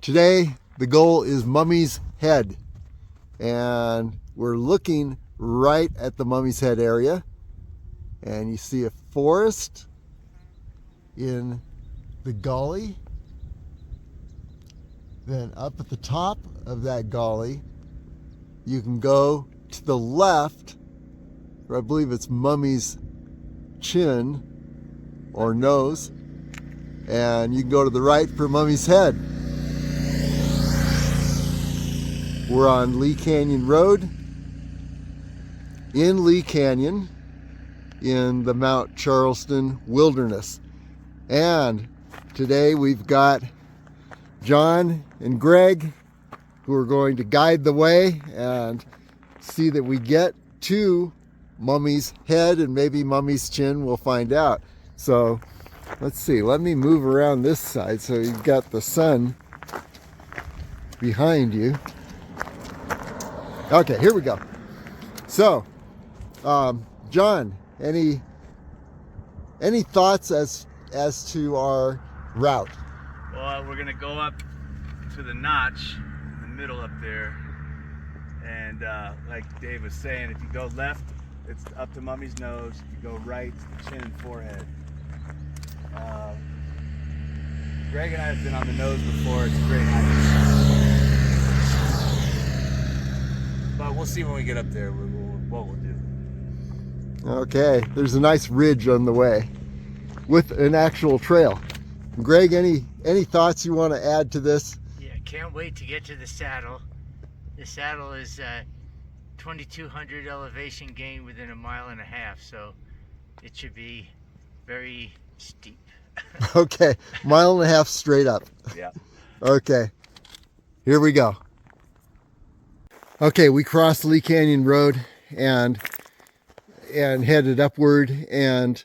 Today, the goal is Mummy's Head, and we're looking right at the Mummy's Head area, and you see a forest in the gully. Then up at the top of that gully, you can go to the left, where I believe it's Mummy's chin or nose, and you can go to the right for Mummy's Head. We're on Lee Canyon Road in Lee Canyon in the Mount Charleston Wilderness. And today we've got John and Greg who are going to guide the way and see that we get to Mummy's Head and maybe Mummy's Chin. We'll find out. So let's see, let me move around this side so you've got the sun behind you. Okay, here we go. So, John, any thoughts as to our route? Well, we're gonna go up to the notch in the middle up there, and like Dave was saying, if you go left, it's up to Mummy's nose. If you go right, it's the chin and forehead. Greg and I have been on the nose before. It's a great hike. But we'll see when we get up there what we'll do. Okay, there's a nice ridge on the way with an actual trail. Greg, any thoughts you want to add to this? Yeah, can't wait to get to the saddle. The saddle is 2,200 elevation gain within 1.5 miles, so it should be very steep. Okay, 1.5 miles straight up. Yeah. Okay, here we go. Okay, we crossed Lee Canyon Road and headed upward and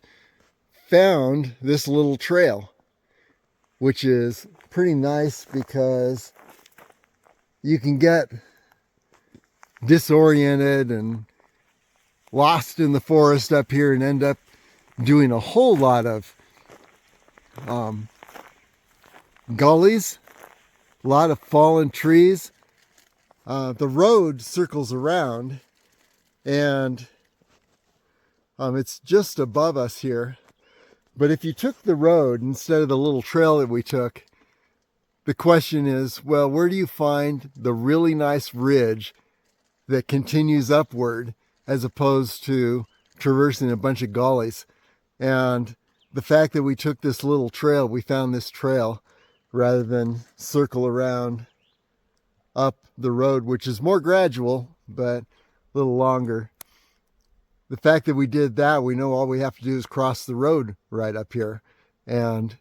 found this little trail, which is pretty nice because you can get disoriented and lost in the forest up here and end up doing a whole lot of gullies, a lot of fallen trees. The road circles around, and it's just above us here. But if you took the road instead of the little trail that we took, the question is, well, where do you find the really nice ridge that continues upward as opposed to traversing a bunch of gullies? And the fact that we took this little trail, we found this trail rather than circle around up the road, which is more gradual, but a little longer. The fact that we did that, we know all we have to do is cross the road right up here. And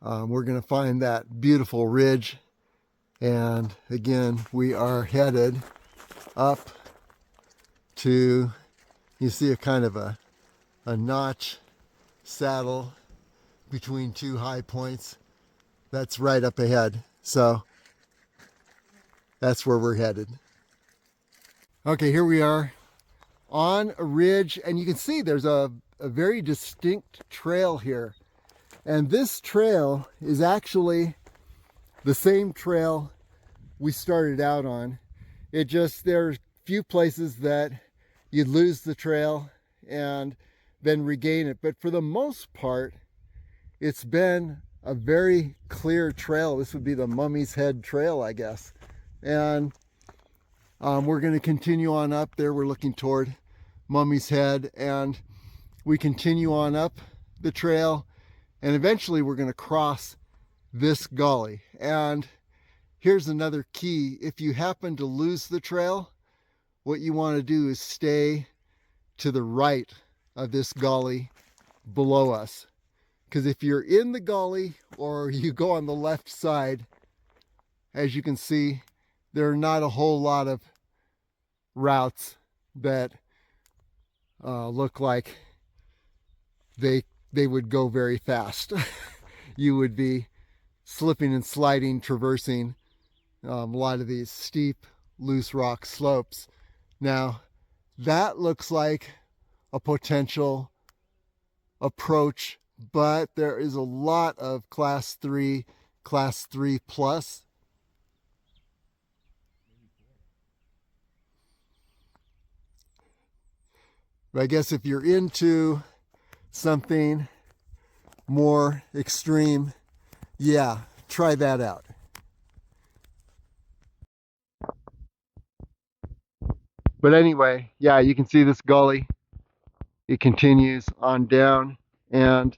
we're going to find that beautiful ridge. And again, we are headed up to, you see a kind of a notch saddle between two high points. That's right up ahead. So that's where we're headed. Okay, here we are on a ridge, and you can see there's a very distinct trail here. And this trail is actually the same trail we started out on. It just, there's few places that you'd lose the trail and then regain it. But for the most part, it's been a very clear trail. This would be the Mummy's Head Trail, I guess. And we're going to continue on up there. We're looking toward Mummy's Head, and we continue on up the trail, and eventually we're going to cross this gully. And here's another key. If you happen to lose the trail, what you want to do is stay to the right of this gully below us. Because if you're in the gully or you go on the left side, as you can see, there are not a whole lot of routes that look like they would go very fast. You would be slipping and sliding, traversing a lot of these steep, loose rock slopes. Now, that looks like a potential approach, but there is a lot of class 3 plus But I guess if you're into something more extreme, yeah, try that out. But anyway, yeah, you can see this gully. It continues on down. And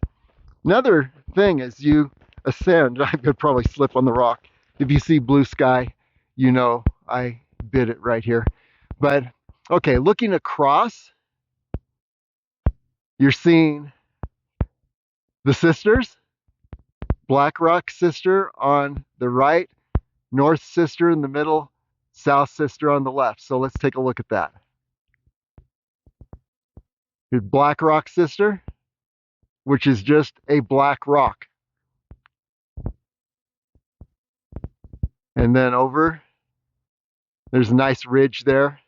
another thing as you ascend, I could probably slip on the rock. If you see blue sky, you know I bit it right here. But okay, looking across, you're seeing the sisters, Black Rock Sister on the right, North Sister in the middle, South Sister on the left. So let's take a look at that. Here's Black Rock Sister, which is just a black rock. And then over, there's a nice ridge there.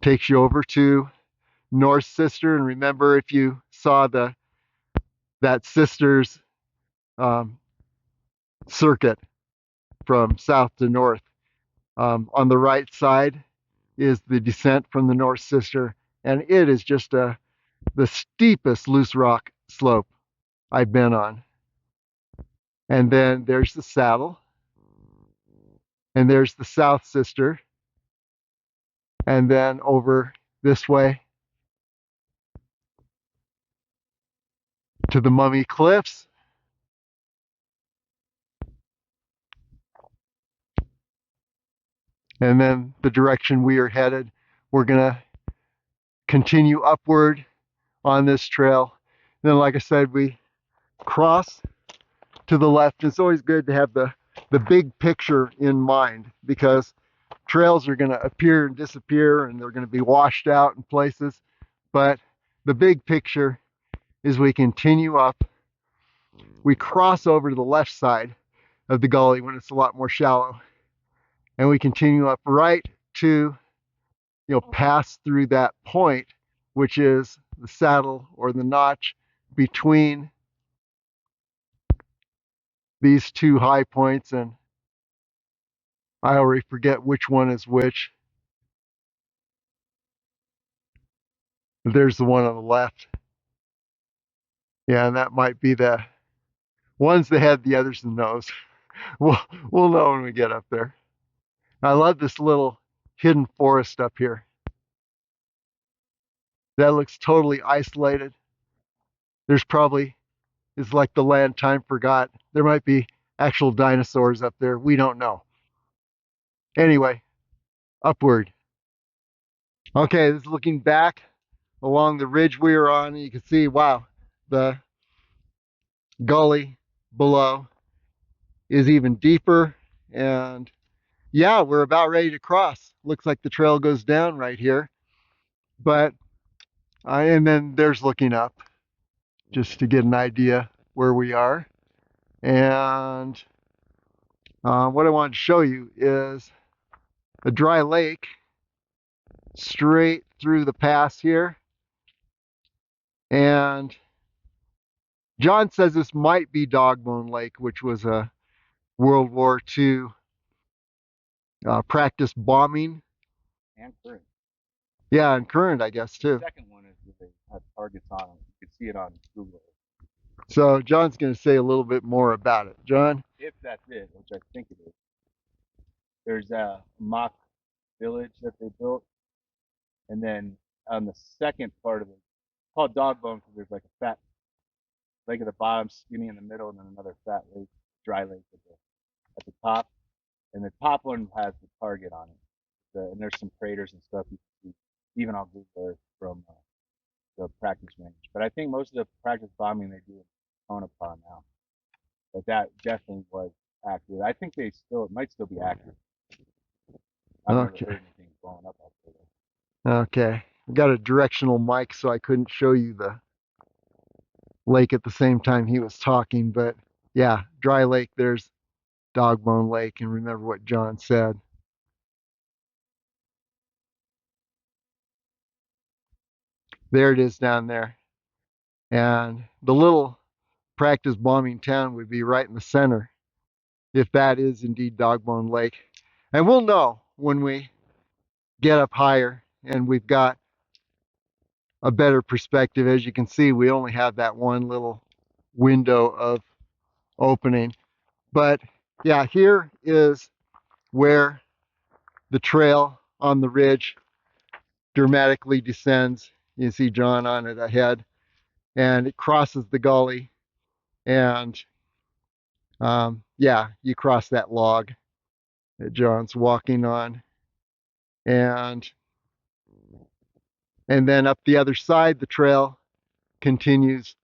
Takes you over to North Sister. And remember, if you saw that sister's circuit from south to north, on the right side is the descent from the North Sister. And it is just the steepest loose rock slope I've been on. And then there's the saddle. And there's the South Sister. And then over this way to the Mummy Cliffs. And then the direction we are headed, we're gonna continue upward on this trail. And then, like I said, we cross to the left. It's always good to have the big picture in mind, because trails are gonna appear and disappear and they're gonna be washed out in places. But the big picture is we continue up, we cross over to the left side of the gully when it's a lot more shallow, and we continue up right to, pass through that point, which is the saddle or the notch between these two high points. And I already forget which one is which. There's the one on the left. Yeah, and that might be the one's the head, the other's the nose. We'll know when we get up there. I love this little hidden forest up here. That looks totally isolated. There's probably, it's like the land time forgot. There might be actual dinosaurs up there. We don't know. Anyway, upward. Okay, this is looking back along the ridge we were on. You can see, wow, the gully below is even deeper. And yeah, we're about ready to cross. Looks like the trail goes down right here. But, and then there's looking up, just to get an idea where we are. And what I wanted to show you is a dry lake straight through the pass here. And John says this might be Dogbone Lake, which was a World War II practice bombing. And current. Yeah, and current, I guess, too. The second one is that they have targets on it. You can see it on Google. So John's going to say a little bit more about it. John? If that's it, which I think it is, there's a mock village that they built. And then on the second part of it, it's called Dogbone because there's like a fat lake at the bottom, skinny in the middle, and then another fat lake, dry lake at the top. And the top one has the target on it. And there's some craters and stuff you can see, even on Google Earth from the practice range. But I think most of the practice bombing they do in Tonopah now. But that definitely was accurate. I think it might still be accurate. I've never heard anything blowing up out there. Okay. I got a directional mic, so I couldn't show you the lake at the same time he was talking. But yeah, dry lake, there's Dogbone Lake. And remember what John said. There it is down there. And the little practice bombing town would be right in the center, if that is indeed Dogbone Lake. And we'll know when we get up higher and we've got a better perspective. As you can see, we only have that one little window of opening. But yeah, here is where the trail on the ridge dramatically descends. You see John on it ahead, and it crosses the gully, and yeah, you cross that log that John's walking on, and then up the other side the trail continues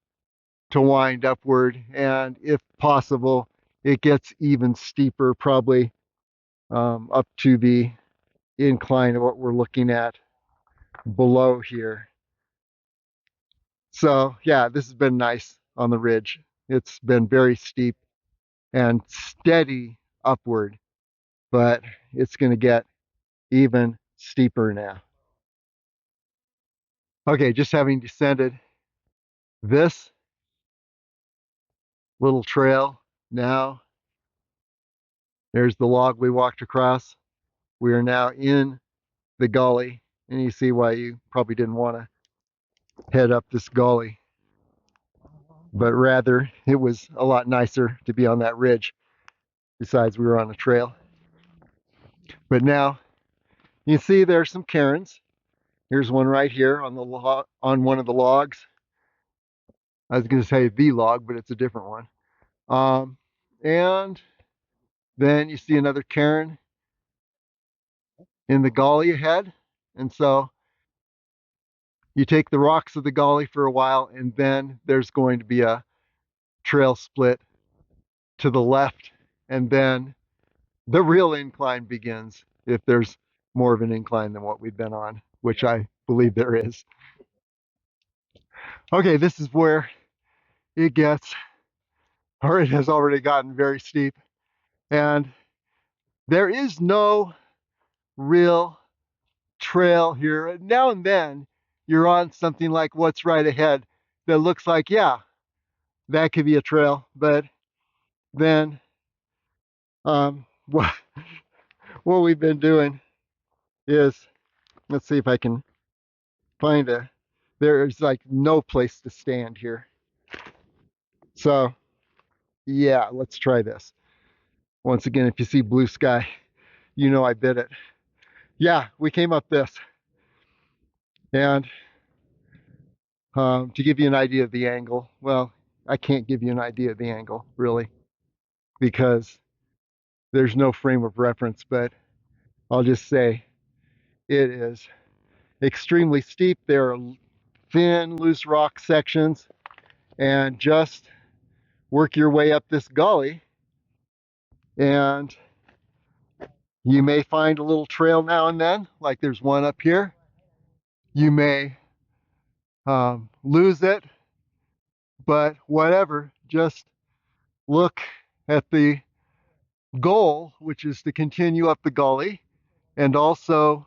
to wind upward, and if possible it gets even steeper, probably up to the incline of what we're looking at below here. So yeah, this has been nice on the ridge. It's been very steep and steady upward, but it's going to get even steeper now. Okay, just having descended this little trail, now there's the log we walked across. We are now in the gully, and you see why you probably didn't want to head up this gully, but rather it was a lot nicer to be on that ridge. Besides, we were on a trail. But now you see there's some cairns. Here's one right here on the on one of the logs. I was going to say the log, but it's a different one. And then you see another cairn in the gully ahead. And so you take the rocks of the gully for a while, and then there's going to be a trail split to the left, and then the real incline begins, if there's more of an incline than what we've been on, which I believe there is. Okay, this is where it gets, or it has already gotten very steep, and there is no real trail here. Now and then you're on something like what's right ahead that looks like, yeah, that could be a trail, but then what we've been doing is, let's see if I can find there's like no place to stand here. So yeah, let's try this. Once again, if you see blue sky, you know I bid it. Yeah, we came up this. And to give you an idea of the angle, well, I can't give you an idea of the angle, really, because there's no frame of reference, but I'll just say it is extremely steep. There are thin, loose rock sections, and just work your way up this gully, and you may find a little trail now and then, like there's one up here. You may lose it, but whatever, just look at the goal, which is to continue up the gully, and also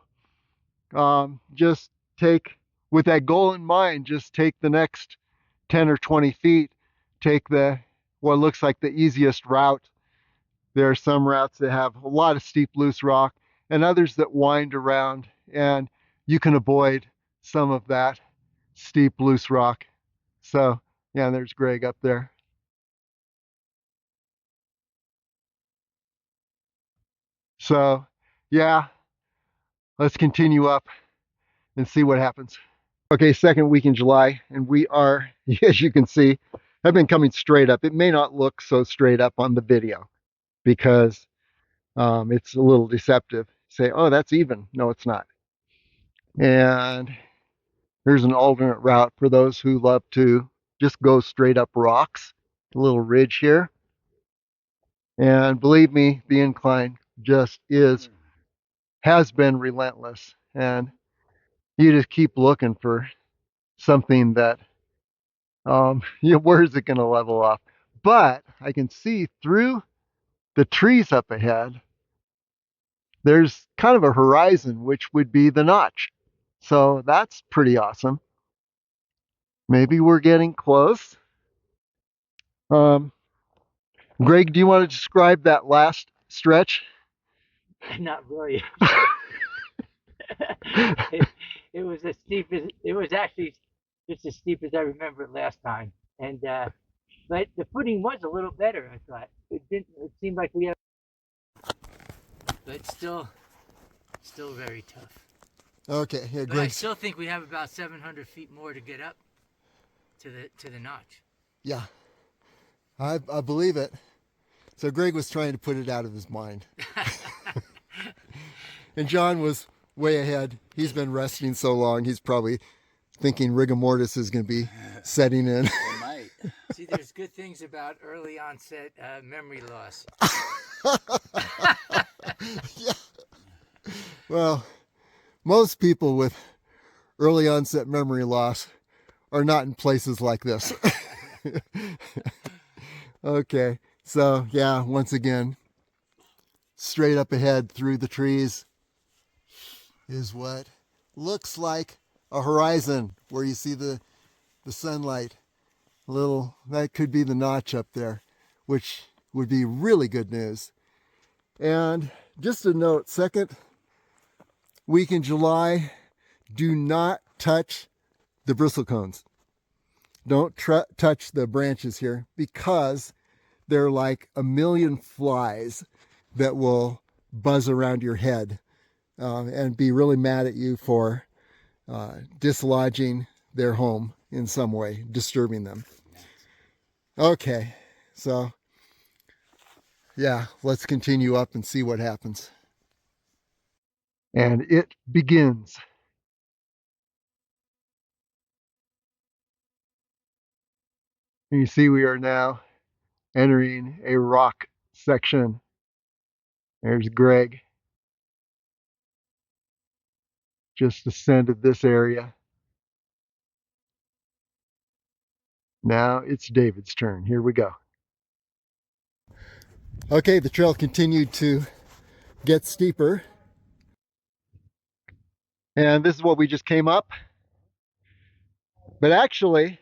just take, with that goal in mind, just take the next 10 or 20 feet, take the what looks like the easiest route. There are some routes that have a lot of steep loose rock and others that wind around, and you can avoid some of that steep loose rock. So yeah, there's Greg up there. So yeah, let's continue up and see what happens. Okay, second week in July, and we are, as you can see, have been coming straight up. It may not look so straight up on the video because it's a little deceptive. Say, oh, that's even. No, it's not. And here's an alternate route for those who love to just go straight up rocks. A little ridge here. And believe me, the incline just has been relentless. And you just keep looking for something that, where is it going to level off? But I can see through the trees up ahead, there's kind of a horizon, which would be the notch. So that's pretty awesome. Maybe we're getting close. Greg, do you want to describe that last stretch? Not really. It was as steep as it was actually just as steep as I remember it last time. And but the footing was a little better, I thought. It didn't. It seemed like we had, but still very tough. Okay, yeah, But I Greg. still think we have about 700 feet more to get up to the notch. Yeah, I believe it. So Greg was trying to put it out of his mind. And John was way ahead. He's been resting so long, he's probably thinking rigor mortis is going to be setting in. It might. See, there's good things about early onset memory loss. Yeah. Well, most people with early onset memory loss are not in places like this. Okay, so yeah, once again, straight up ahead through the trees is what looks like a horizon where you see the sunlight. Little, that could be the notch up there, which would be really good news. And just a note, second week in July, do not touch the bristlecones. Don't touch the branches here because they're like a million flies that will buzz around your head and be really mad at you for dislodging their home in some way, disturbing them. Okay, so yeah, let's continue up and see what happens. And it begins. You see we are now entering a rock section. There's Greg. Just ascended this area. Now it's David's turn. Here we go. Okay, the trail continued to get steeper. And this is what we just came up. But actually,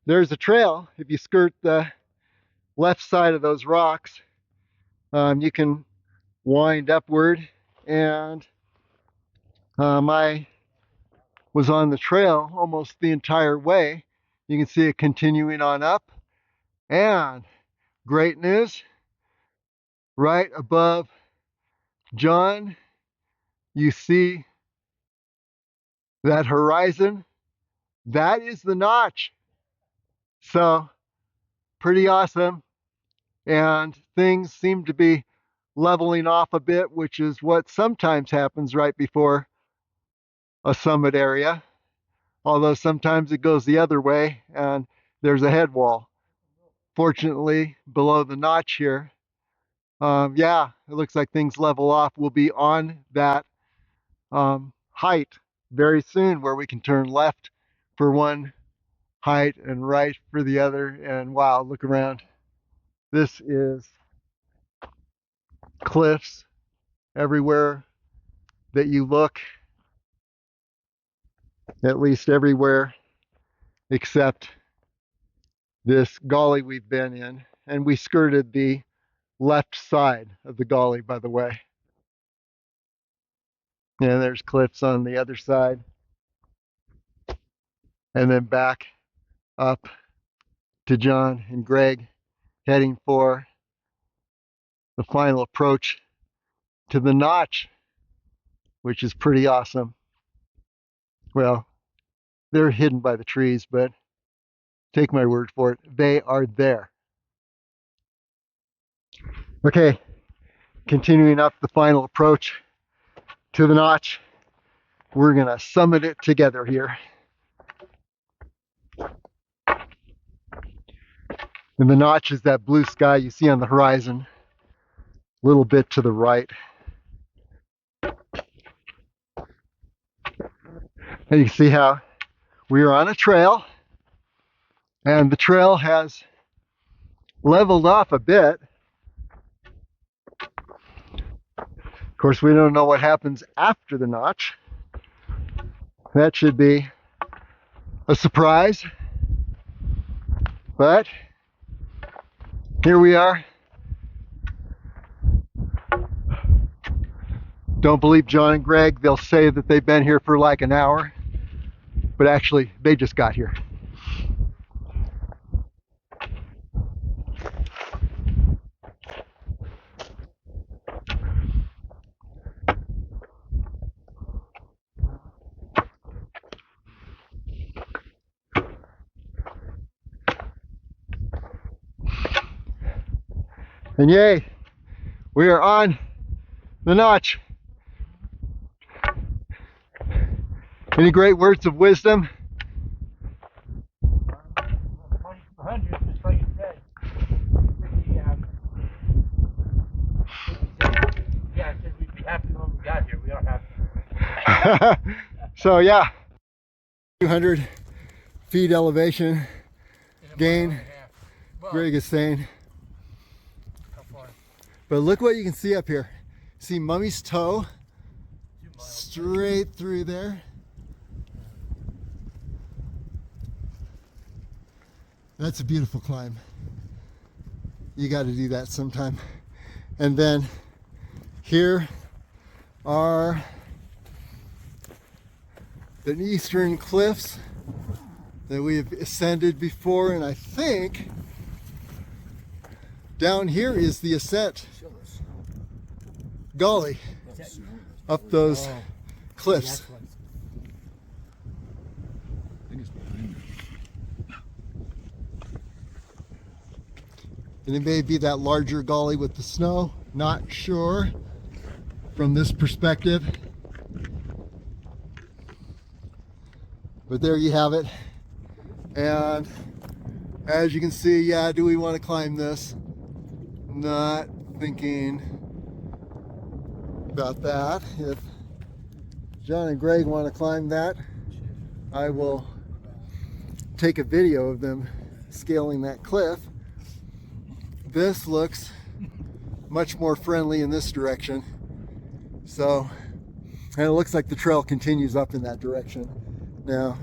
there's a trail. If you skirt the left side of those rocks, you can wind upward. And I was on the trail almost the entire way. You can see it continuing on up. And great news, right above John, you see that horizon. That is the notch. So pretty awesome. And things seem to be leveling off a bit, which is what sometimes happens right before a summit area. Although sometimes it goes the other way and there's a head wall. Fortunately, below the notch here, yeah, it looks like things level off. We'll be on that height very soon where we can turn left for one height and right for the other. And wow, look around. This is cliffs everywhere that you look, at least everywhere except this gully we've been in. And we skirted the left side of the gully, by the way. And there's cliffs on the other side. And then back up to John and Greg, heading for the final approach to the notch, which is pretty awesome. Well, they're hidden by the trees, but take my word for it, they are there. Okay, continuing up the final approach to the notch. We're gonna summit it together here. And the notch is that blue sky you see on the horizon, a little bit to the right. And you can see how we are on a trail, and the trail has leveled off a bit. Of course, we don't know what happens after the notch. That should be a surprise. But here we are Don't believe John and Greg. They'll say that they've been here for like an hour, but actually they just got here. And yay, we are on the notch. Any great words of wisdom? 100, just like you said. Yeah, I said we'd be happy when we got here. We are happy. So yeah, 200 feet elevation gain. Well, Greg is saying. how far? But look what you can see up here. See Mummy's Toe straight through there. That's a beautiful climb. You got to do that sometime. And then here are the eastern cliffs that we have ascended before, and I think down here is the ascent gully up those cliffs. And it may be that larger gully with the snow, not sure from this perspective. But there you have it. And as you can see, yeah, do we want to climb this? Not thinking about that. If John and Greg want to climb that, I will take a video of them scaling that cliff. This looks much more friendly in this direction. So, and it looks like the trail continues up in that direction. Now,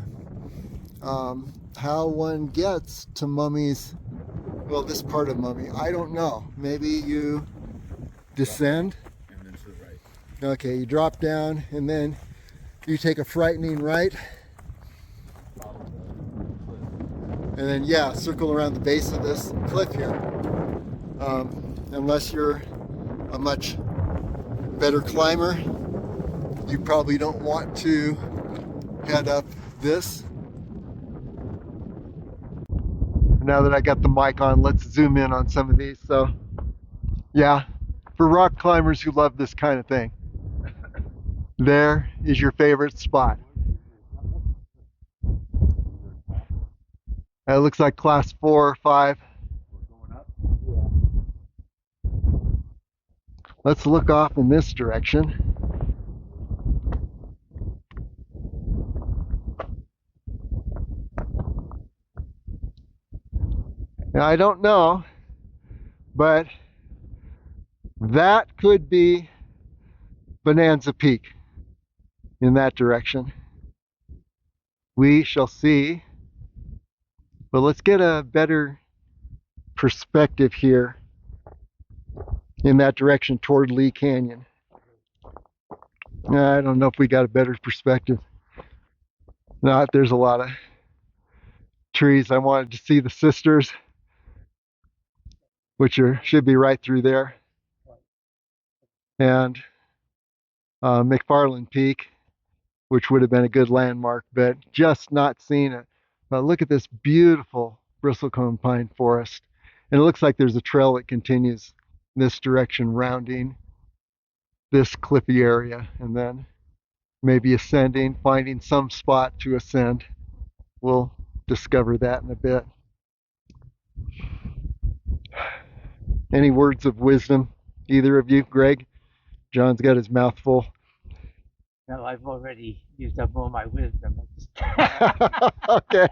how one gets to Mummy's, well, this part of Mummy, I don't know. Maybe you descend. And then to the right. Okay, you drop down and then you take a frightening right. And then, yeah, circle around the base of this cliff here. Unless you're a much better climber, you probably don't want to head up this. Now that I got the mic on, let's zoom in on some of these. So, yeah, for rock climbers who love this kind of thing, there is your favorite spot. That looks like class 4 or 5. Let's look off in this direction. Now, I don't know, but that could be Bonanza Peak in that direction. We shall see. But let's get a better perspective here in that direction toward Lee Canyon. I don't know if we got a better perspective. Not, there's a lot of trees. I wanted to see the sisters, which should be right through there. And McFarland Peak, which would have been a good landmark, but just not seeing it. But look at this beautiful bristlecone pine forest. And it looks like there's a trail that continues this direction, rounding this cliffy area, and then maybe ascending, finding some spot to ascend. We'll discover that in a bit. Any words of wisdom, either of you? Greg? John's got his mouth full. No, I've already used up all my wisdom. Okay.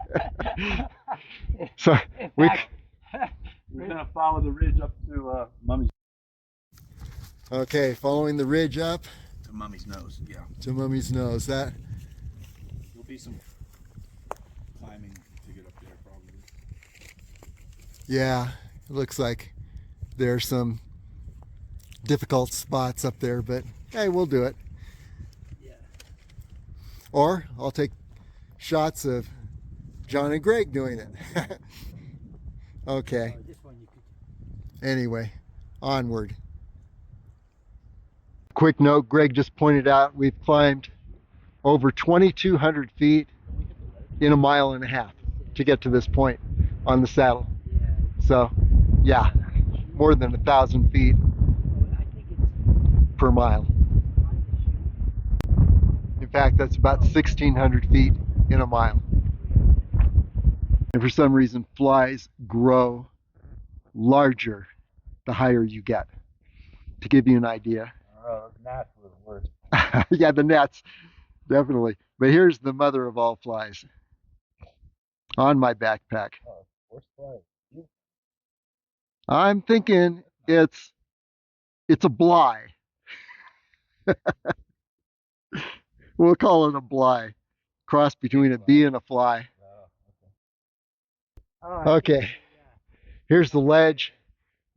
So We're gonna follow the ridge up to Mummy's. Okay, following the ridge up To Mummy's nose, yeah. to Mummy's nose. That There'll be some climbing to get up there, probably. Yeah, it looks like there's some difficult spots up there, but Hey, we'll do it. Yeah. Or I'll take shots of John and Greg doing it. Okay. This one you could. Anyway, onward. Quick note, Greg just pointed out we've climbed over 2,200 feet in a mile and a half to get to this point on the saddle. So, yeah, more than 1,000 feet per mile. In fact, that's about 1,600 feet in a mile. And for some reason, flies grow larger the higher you get. To give you an idea. Oh, those gnats were the worst. Yeah, the gnats, definitely. But here's the mother of all flies on my backpack. Oh, worst fly. I'm thinking it's a bly. We'll call it a bly. Cross between a bee and a fly. Okay, here's the ledge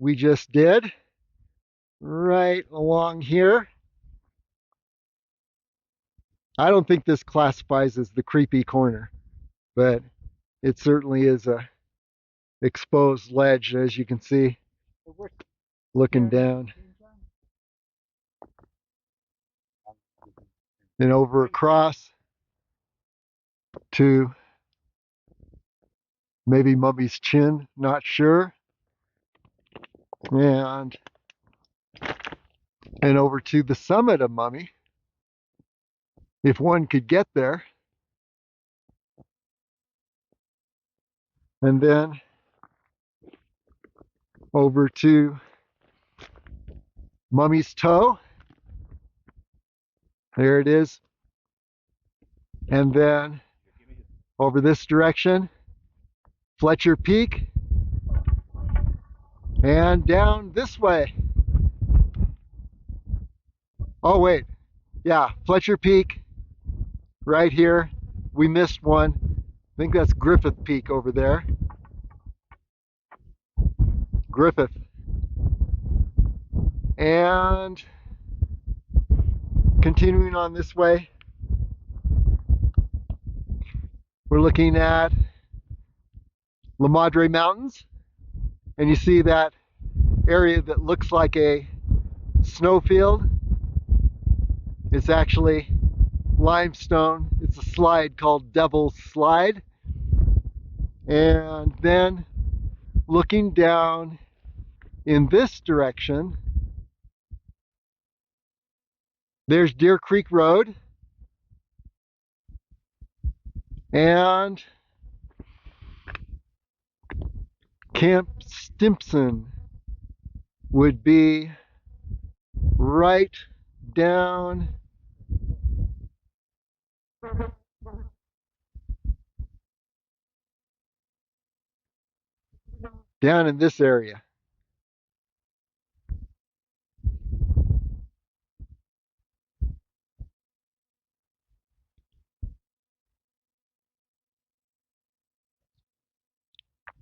we just did. Right along here. I don't think this classifies as the creepy corner, but it certainly is a exposed ledge, as you can see, looking down. And over across to maybe Mummy's Chin, not sure. And over to the summit of Mummy, if one could get there. And then over to Mummy's Toe. There it is. And then over this direction, Fletcher Peak. And down this way. Oh, wait. Yeah, Fletcher Peak right here. We missed one. I think that's Griffith Peak over there. Griffith. And continuing on this way, we're looking at La Madre Mountains. And you see that area that looks like a snowfield. It's actually limestone. It's a slide called Devil's Slide. And then looking down in this direction, there's Deer Creek Road. And Camp Stimpson would be right down in this area.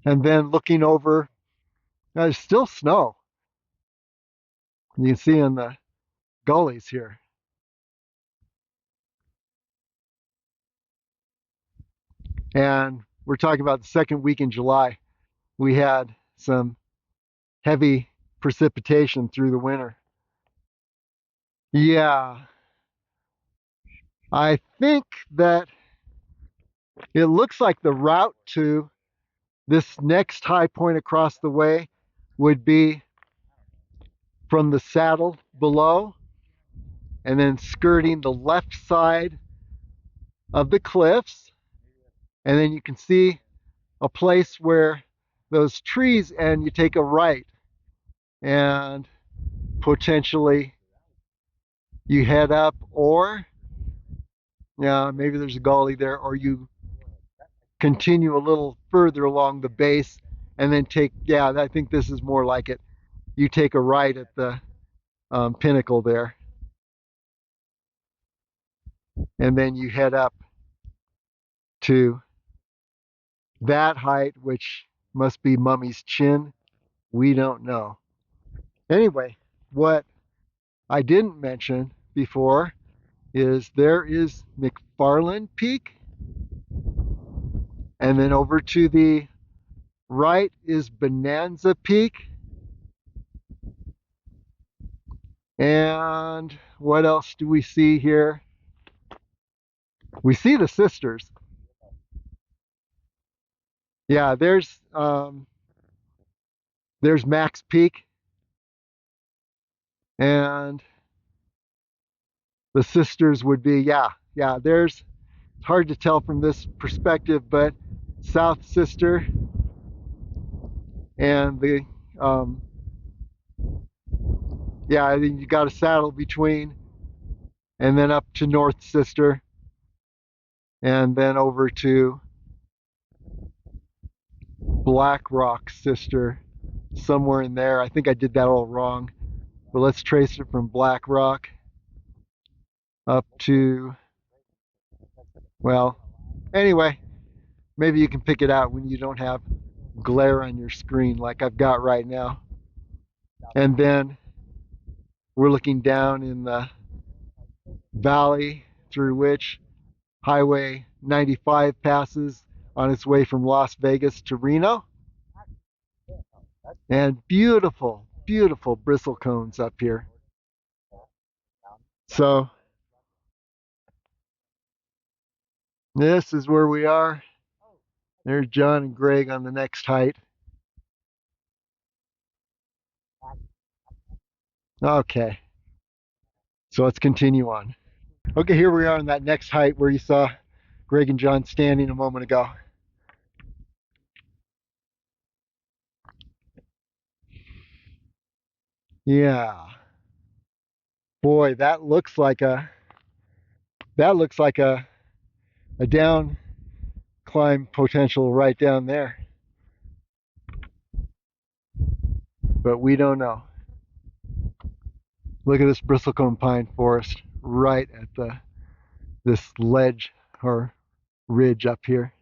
And then looking over, there's still snow. You can see in the gullies here. And we're talking about the second week in July. We had some heavy precipitation through the winter. Yeah, I think that it looks like the route to this next high point across the way would be from the saddle below and then skirting the left side of the cliffs. And then you can see a place where those trees end. You take a right and potentially you head up, or yeah, maybe there's a gully there, or you continue a little further along the base and then take, yeah, I think this is more like it. You take a right at the pinnacle there. And then you head up to that height, which must be Mummy's Chin. We don't know. Anyway, what I didn't mention before is there is McFarland Peak, and then over to the right is Bonanza Peak. And what else do we see here? We see the sisters. Yeah, there's Max Peak, and the sisters would be, yeah, there's, it's hard to tell from this perspective, but South Sister and the, yeah, I think you got a saddle between, and then up to North Sister, and then over to Black Rock Sister, somewhere in there. I think I did that all wrong, but let's trace it from Black Rock up to, well, anyway, maybe you can pick it out when you don't have glare on your screen like I've got right now. And then we're looking down in the valley through which Highway 95 passes on its way from Las Vegas to Reno. And beautiful, beautiful bristle cones up here. So this is where we are. There's John and Greg on the next height. Okay, so let's continue on. Okay, here we are on that next height where you saw Greg and John standing a moment ago. Yeah. Boy, that looks like a down climb potential right down there. But we don't know. Look at this bristlecone pine forest right at this ledge or ridge up here.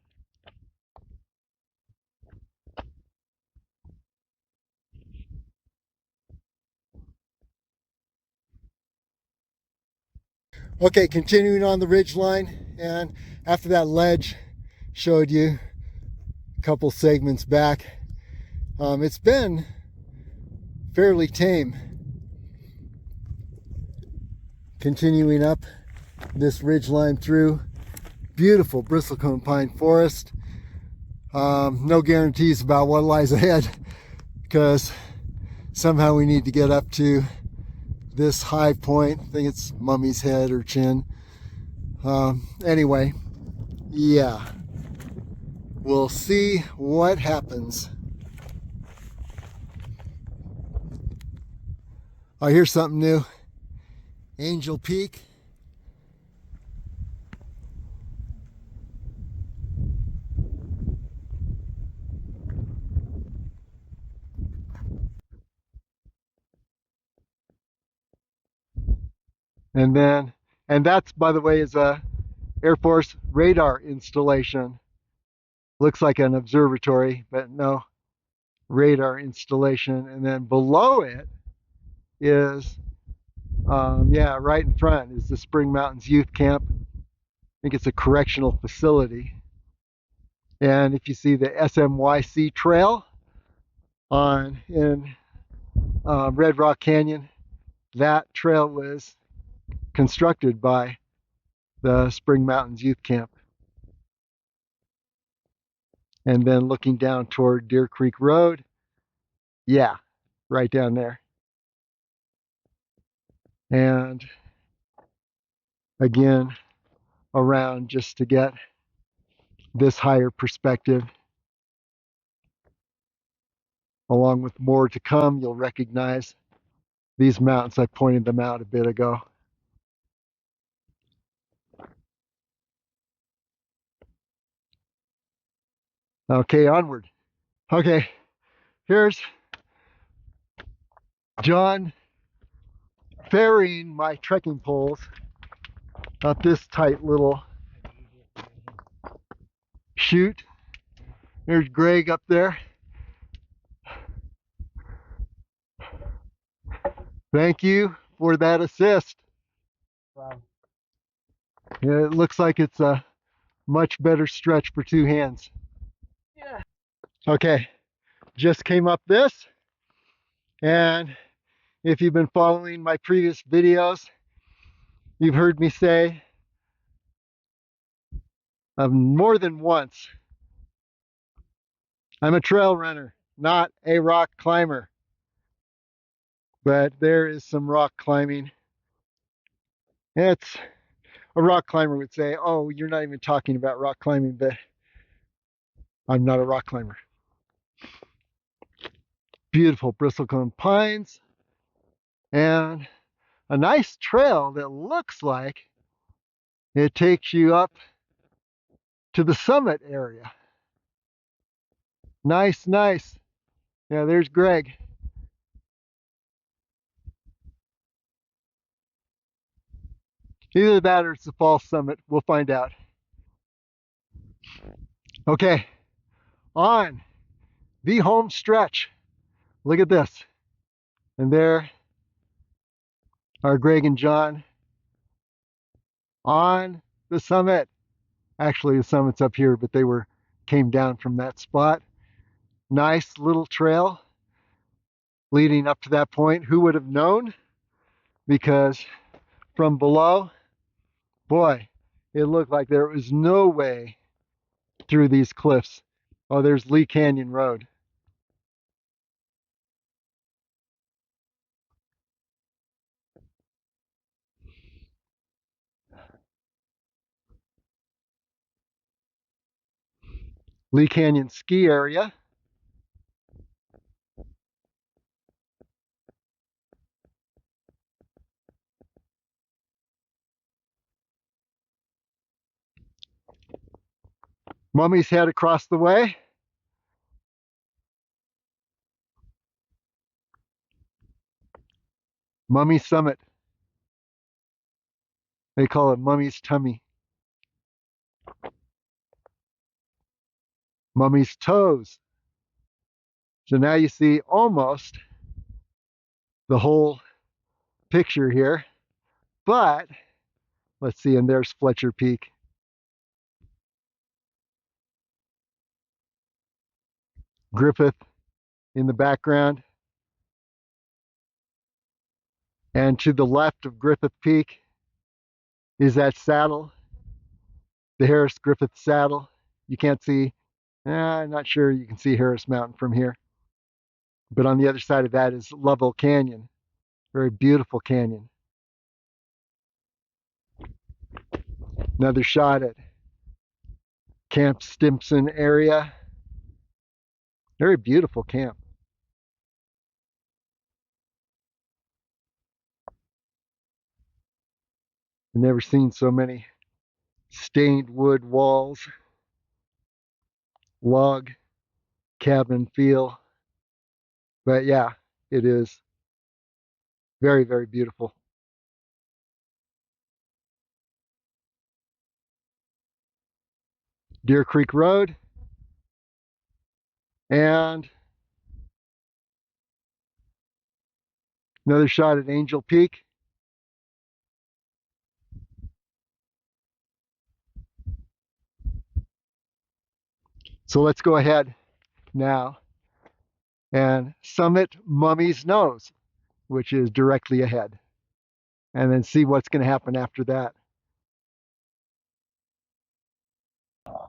Okay, continuing on the ridge line, and after that ledge showed you a couple segments back, it's been fairly tame. Continuing up this ridge line through beautiful bristlecone pine forest. No guarantees about what lies ahead, because somehow we need to get up to this high point. I think it's Mummy's Head or Chin. Anyway, yeah, we'll see what happens. Oh, here's something new. Angel Peak. And that's, by the way, is a Air Force radar installation. Looks like an observatory, but no, radar installation. And then below it is, yeah, right in front is the Spring Mountains Youth Camp. I think it's a correctional facility. And if you see the SMYC trail in Red Rock Canyon, that trail was constructed by the Spring Mountains Youth Camp. And then looking down toward Deer Creek Road, yeah, right down there. And again, around just to get this higher perspective. Along with more to come, you'll recognize these mountains. I pointed them out a bit ago. Okay, onward. Okay, here's John ferrying my trekking poles up this tight little chute. There's Greg up there. Thank you for that assist. Wow. Yeah, it looks like it's a much better stretch for two hands. Yeah. Okay, just came up this, and if you've been following my previous videos, you've heard me say more than once, I'm a trail runner, not a rock climber. But there is some rock climbing. It's a rock climber would say, oh, you're not even talking about rock climbing, but I'm not a rock climber. Beautiful bristlecone pines and a nice trail that looks like it takes you up to the summit area. Nice, nice. Yeah, there's Greg. Either that or it's the false summit. We'll find out. Okay, on the home stretch. Look at this. And there are Greg and John on the summit. Actually, the summit's up here, but they came down from that spot. Nice little trail leading up to that point. Who would have known? Because from below, boy, it looked like there was no way through these cliffs. Oh, there's Lee Canyon Road. Lee Canyon ski area. Mummy's Head across the way. Mummy Summit. They call it Mummy's Tummy. Mummy's Toes. So now you see almost the whole picture here. But let's see, and there's Fletcher Peak. Griffith in the background. And to the left of Griffith Peak is that saddle, the Harris Griffith saddle. You can't see, I'm not sure you can see Harris Mountain from here. But on the other side of that is Lovell Canyon, very beautiful canyon. Another shot at Camp Stimson area. Very beautiful camp. I've never seen so many stained wood walls, log cabin feel. But yeah, it is very, very beautiful. Deer Creek Road and another shot at Angel Peak. So let's go ahead now and summit Mummy's Nose, which is directly ahead, and then see what's going to happen after that.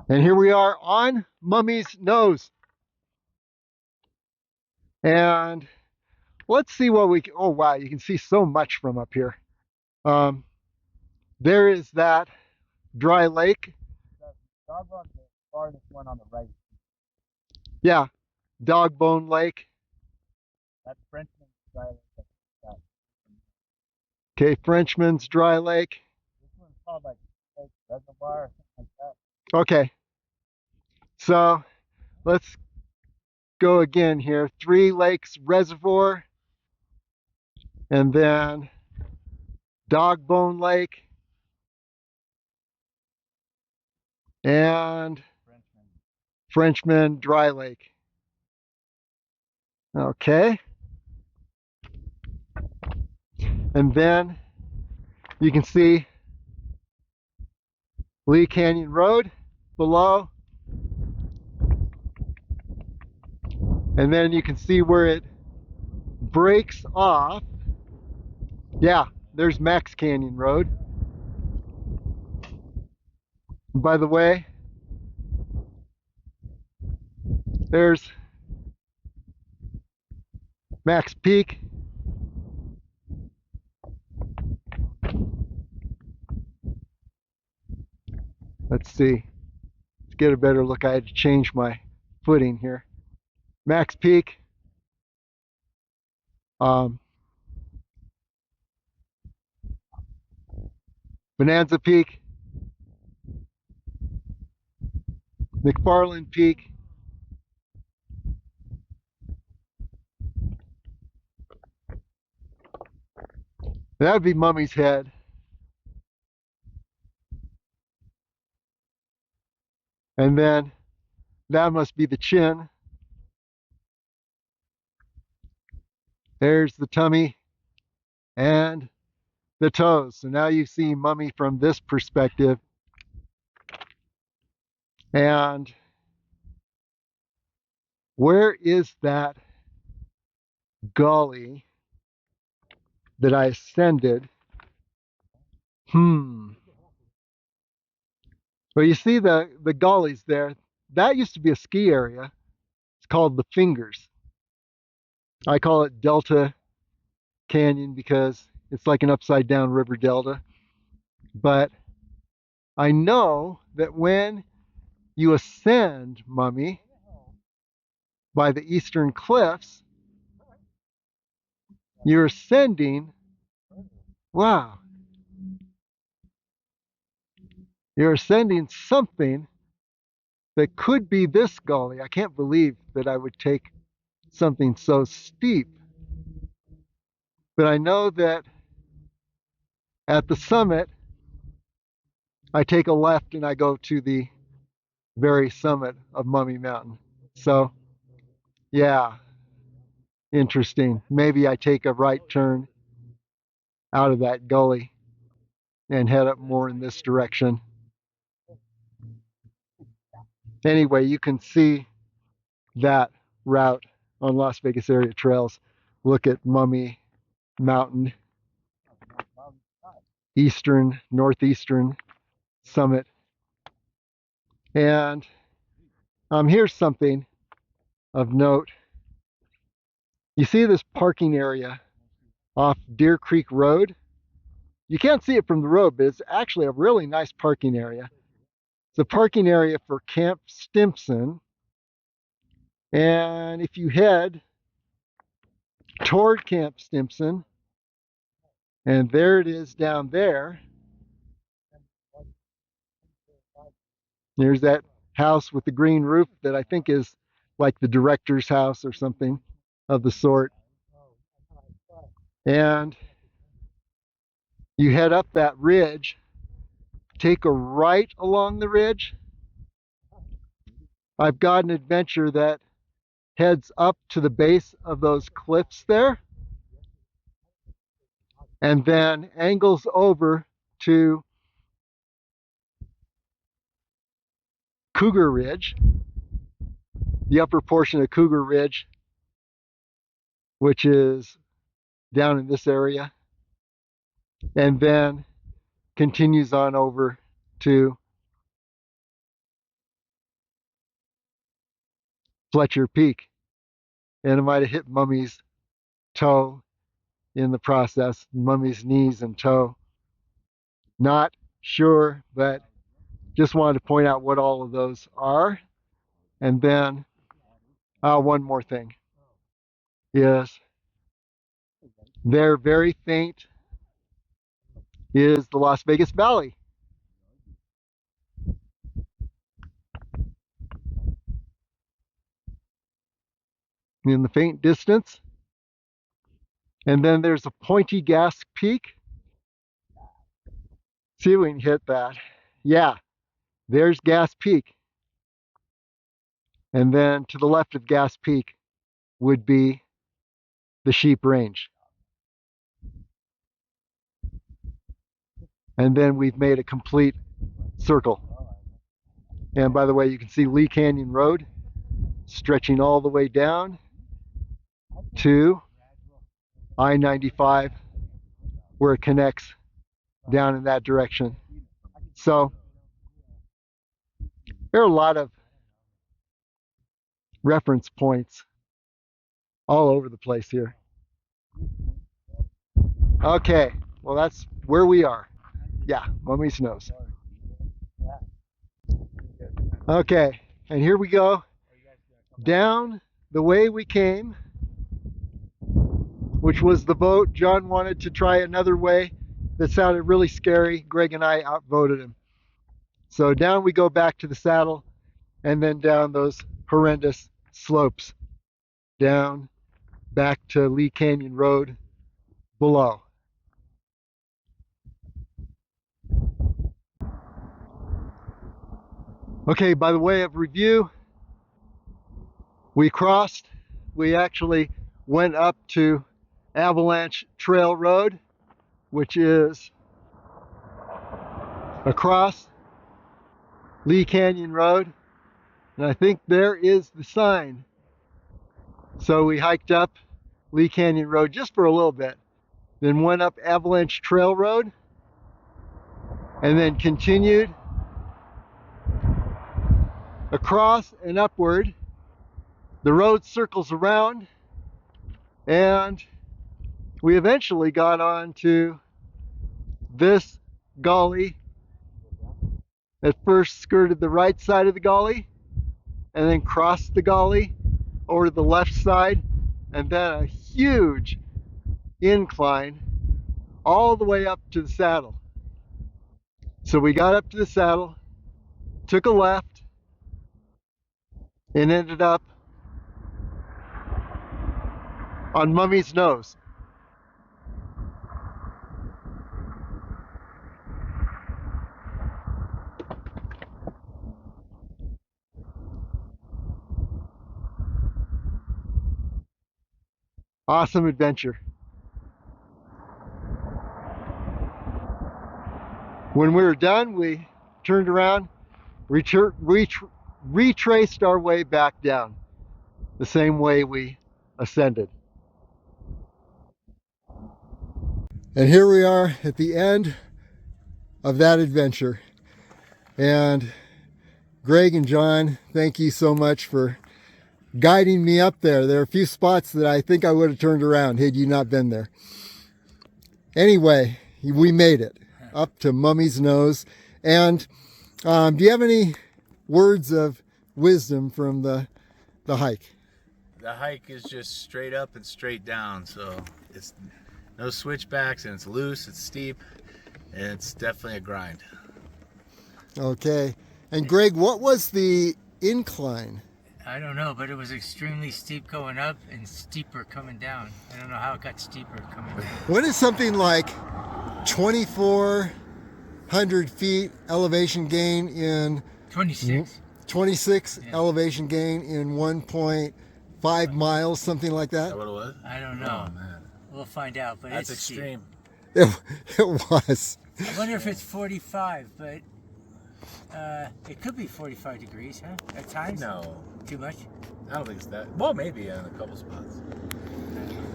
And here we are on Mummy's Nose. And let's see what we can, oh wow, you can see so much from up here. There is that dry lake. Dog on the farthest one on the right. Yeah, Dog Bone Lake. That's Frenchman's Dry Lake. Okay, Frenchman's Dry Lake. This one's called like Lake Reservoir or something like that. Okay, so let's go again here. Three Lakes Reservoir, and then Dog Bone Lake, and Frenchman Dry Lake. Okay. And then You can see Lee Canyon Road below. And then you can see where it breaks off. Yeah, there's Max Canyon Road. And by the way, there's Max Peak. Let's see. Let's get a better look. I had to change my footing here. Max Peak. Bonanza Peak. McFarland Peak. That would be Mummy's Head. And then that must be the chin. There's the tummy and the toes. So now you see Mummy from this perspective. And where is that gully that I ascended? Well, you see the gullies there. That used to be a ski area. It's called the Fingers. I call it Delta Canyon because it's like an upside down river delta. But I know that when you ascend Mummy by the eastern cliffs, you're ascending, wow, you're ascending something that could be this gully. I can't believe that I would take something so steep. But I know that at the summit, I take a left and I go to the very summit of Mummy Mountain. So, yeah, interesting. Maybe I take a right turn out of that gully and head up more in this direction. Anyway, you can see that route on Las Vegas area trails. Look at Mummy Mountain, eastern, northeastern summit. And here's something of note. You see this parking area off Deer Creek Road? You can't see it from the road, but it's actually a really nice parking area. It's a parking area for Camp Stimson. And if you head toward Camp Stimson, and there it is down there, there's that house with the green roof that I think is like the director's house or something of the sort. And you head up that ridge, take a right along the ridge. I've got an adventure that heads up to the base of those cliffs there and then angles over to Cougar Ridge, the upper portion of Cougar Ridge, which is down in this area, and then continues on over to Fletcher Peak. And I might have hit Mummy's toe in the process, Mummy's knees and toe. Not sure, but just wanted to point out what all of those are. And then one more thing is there, very faint, is the Las Vegas Valley. In the faint distance. And then there's a pointy gas peak. See if we can hit that. Yeah, there's Gas Peak. And then to the left of Gas Peak would be the Sheep Range. And then we've made a complete circle. And by the way, you can see Lee Canyon Road stretching all the way down to I-95 where it connects down in that direction. So there are a lot of reference points all over the place here. Okay, well that's where we are. Yeah, Mummy's Nose. Okay, and here we go down the way we came, which was the boat. John wanted to try another way that sounded really scary. Greg and I outvoted him. So down we go back to the saddle, and then down those horrendous slopes, down back to Lee Canyon Road below. Okay, by the way of review, we actually went up to Avalanche Trail Road, which is across Lee Canyon Road, and I think there is the sign. So we hiked up Lee Canyon Road just for a little bit, then went up Avalanche Trail Road, and then continued across and upward. The road circles around, and we eventually got onto this gully. At first skirted the right side of the gully, and then crossed the gully over to the left side, and then a huge incline all the way up to the saddle. So we got up to the saddle, took a left, and ended up on Mummy's Nose. Awesome adventure. When we were done, we turned around, retraced our way back down the same way we ascended. And here we are at the end of that adventure. And Greg and John, thank you so much for guiding me up there. There are a few spots that I think I would have turned around had you not been there. Anyway, we made it up to Mummy's Nose. And do you have any words of wisdom from the hike? The hike is just straight up and straight down, so it's no switchbacks, and it's loose, it's steep, and it's definitely a grind. Okay. And Greg, what was the incline? I don't know, but it was extremely steep going up and steeper coming down. I don't know how it got steeper coming down. What is something like 2,400 feet elevation gain in 26. 26 Yeah. elevation gain in 1.5 miles, something like Is that that? what it was? I don't know. Oh, man. We'll find out, but That's it's steep. extreme. It was. I wonder if it's 45, but it could be 45 degrees, huh? At times? No, Too much? I don't think it's that. Well, maybe in a couple spots.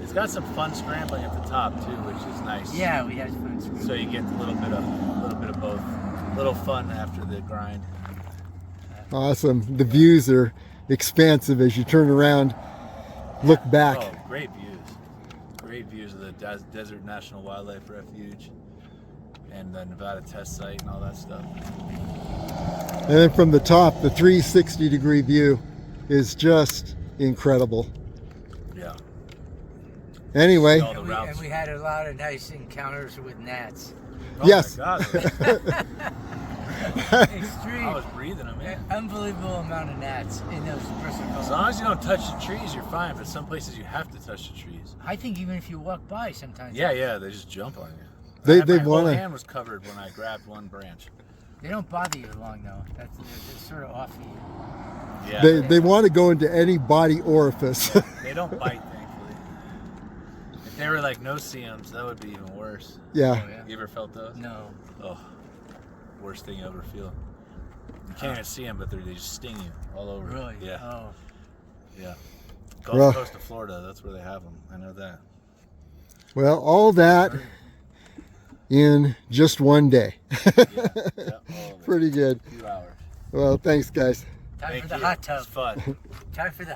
It's got some fun scrambling at the top too, which is nice. Yeah, we had fun. So you get a little bit of both. A little fun after the grind. Awesome. The views are expansive as you turn around, look back. Oh, great views. Great views of the Desert National Wildlife Refuge and the Nevada test site and all that stuff. And then from the top, the 360-degree view is just incredible. Yeah. Anyway, All the routes. And we had a lot of nice encounters with gnats. Oh yes. my God. Extreme. I was breathing them in. Unbelievable amount of gnats in those Bristol. As long as you don't touch the trees, you're fine. But some places you have to touch the trees. I think even if you walk by sometimes. Yeah, they just jump on you. They my whole wanna- hand was covered when I grabbed one branch. They don't bother you long though. They're sort of off of you. Yeah, they want to go into any body orifice. they don't bite, thankfully. If they were like no-see-ums, that would be even worse. Yeah. Oh, yeah. You ever felt those? No. Oh, worst thing you ever feel. You can't even see them, but they just sting you all over. Really? Yeah. Oh. Yeah. Gulf Well- Coast of Florida, that's where they have them. I know that. Well, all that in just one day. Yeah, all of it. Pretty good. A few hours. Well, thanks, guys. Time Thank for the you. hot tub. It's fun. Time for the